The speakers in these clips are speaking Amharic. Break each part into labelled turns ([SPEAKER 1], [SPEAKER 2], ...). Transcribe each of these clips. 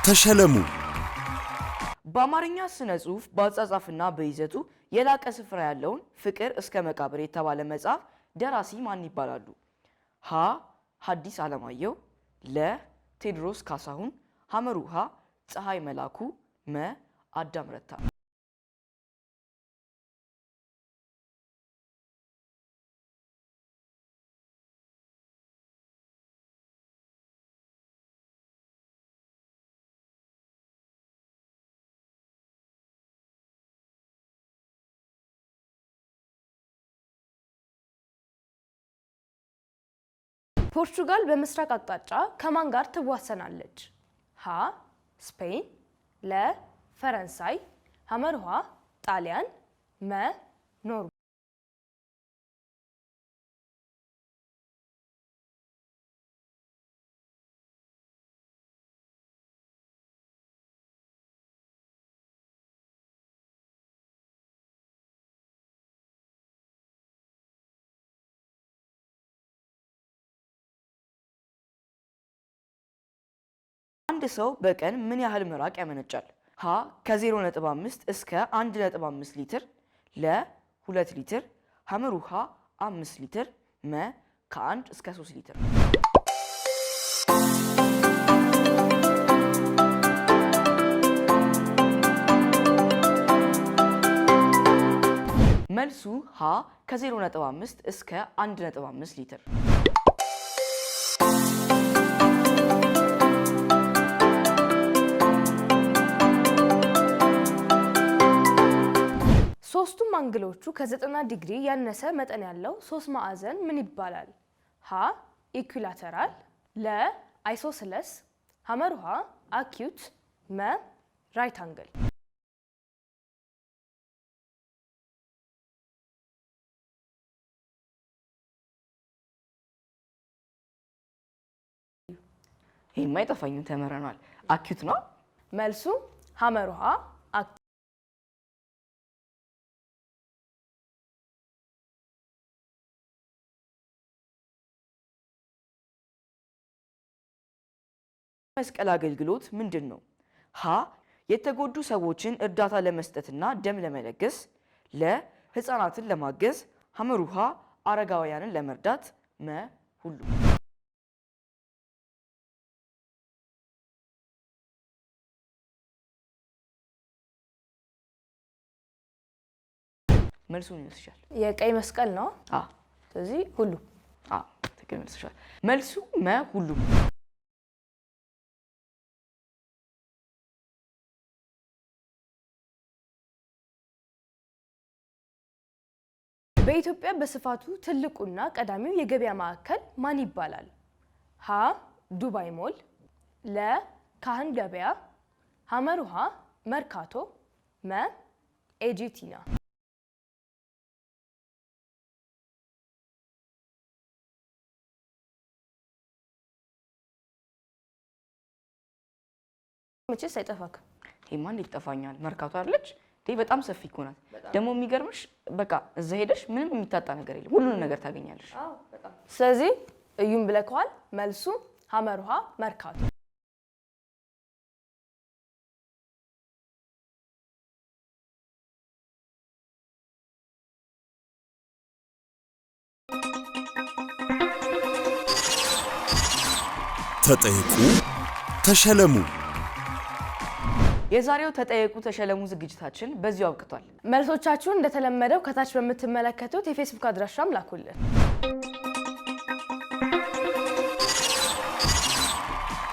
[SPEAKER 1] ተሸለሙ
[SPEAKER 2] በአማርኛ ስነ ጽሁፍ በአጻጻፍና በይዘቱ የላቀ ስፍራ ያለውን ፍቅር እስከ መቃብር የተባለ መጽሐፍ ደራሲ ማን ይባላሉ? ሀ ሐዲስ ዓለማየሁ፣ ለ ቴዎድሮስ ካሳሁን፣ ሐመሩሃ ፀሐይ መላኩ፣ መ አዳም ረታ።
[SPEAKER 3] ፖርቹጋል በምስራቅ አቅጣጫ ከማን ጋር ትዋሰናለች? ሀ ስፔን፣ ለ ፈረንሳይ፣ ሐመርሃ ጣሊያን፣ መ ኖርዌይ።
[SPEAKER 2] አንድ ሰው በቀን ምን ያህል ምራቅ ያመነጫል? ሀ ከ0.5 እስከ 1.5 ሊትር፣ ለ 2 ሊትር፣ ሐመሩሃ 5 ሊትር፣ መ ከ1 እስከ 3 ሊትር። መልሱ ሀ ከ0.5 እስከ 1.5 ሊትር።
[SPEAKER 3] ሶስቱም አንግሎቹ ከ90 ዲግሪ ያነሰ መጠን ያለው ሶስት ማዕዘን ምን ይባላል? ሀ ኢኩላተራል፣ ለ አይሶስለስ፣ ሐመርሃ አኪዩት፣ መ ራይት አንግል።
[SPEAKER 2] ይሄማ አይጠፋኝም፣ ተመረናል። አኪዩት ነው
[SPEAKER 3] መልሱ። ሐመርሃ
[SPEAKER 2] መስቀል አገልግሎት ምንድን ነው? ሀ የተጎዱ ሰዎችን እርዳታ ለመስጠትና ደም ለመለገስ፣ ለ ህፃናትን ለማገዝ፣ ሐመሩሃ አረጋውያንን ለመርዳት፣ መ ሁሉ። መልሱን ይመስልሻል?
[SPEAKER 3] የቀይ መስቀል ነው። ስለዚህ ሁሉ
[SPEAKER 2] ትክክል መልስሻል። መልሱ መ ሁሉ።
[SPEAKER 3] በኢትዮጵያ በስፋቱ ትልቁና ቀዳሚው የገበያ ማዕከል ማን ይባላል? ሀ ዱባይ ሞል፣ ለ ካህን ገበያ፣ ሐመሩሃ መርካቶ፣ መ ኤጂቲና። መቼስ አይጠፋክም።
[SPEAKER 2] ይሄማ እንዴት ይጠፋኛል? መርካቶ አለች። በጣም ሰፊ እኮ ናት። ደግሞ የሚገርምሽ በቃ እዛ ሄደሽ ምንም የሚታጣ ነገር የለም፣ ሁሉንም ነገር ታገኛለሽ።
[SPEAKER 3] ስለዚህ እዩም ብለከዋል። መልሱ ሐመርሃ መርካቶ።
[SPEAKER 1] ተጠይቁ ተሸለሙ።
[SPEAKER 2] የዛሬው ተጠየቁ ተሸለሙ ዝግጅታችን በዚሁ አብቅቷል።
[SPEAKER 3] መልሶቻችሁን እንደተለመደው ከታች በምትመለከቱት የፌስቡክ አድራሻም ላኩልን።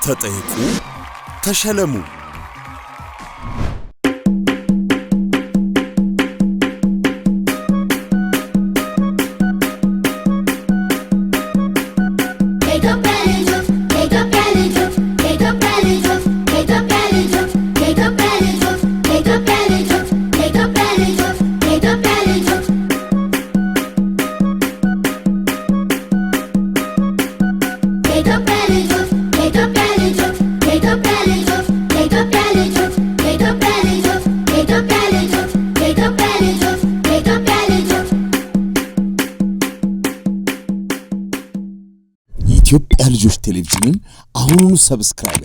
[SPEAKER 1] ተጠይቁ ተሸለሙ። ኢትዮጵያ ልጆች ቴሌቪዥንን አሁኑኑ ሰብስክራይብ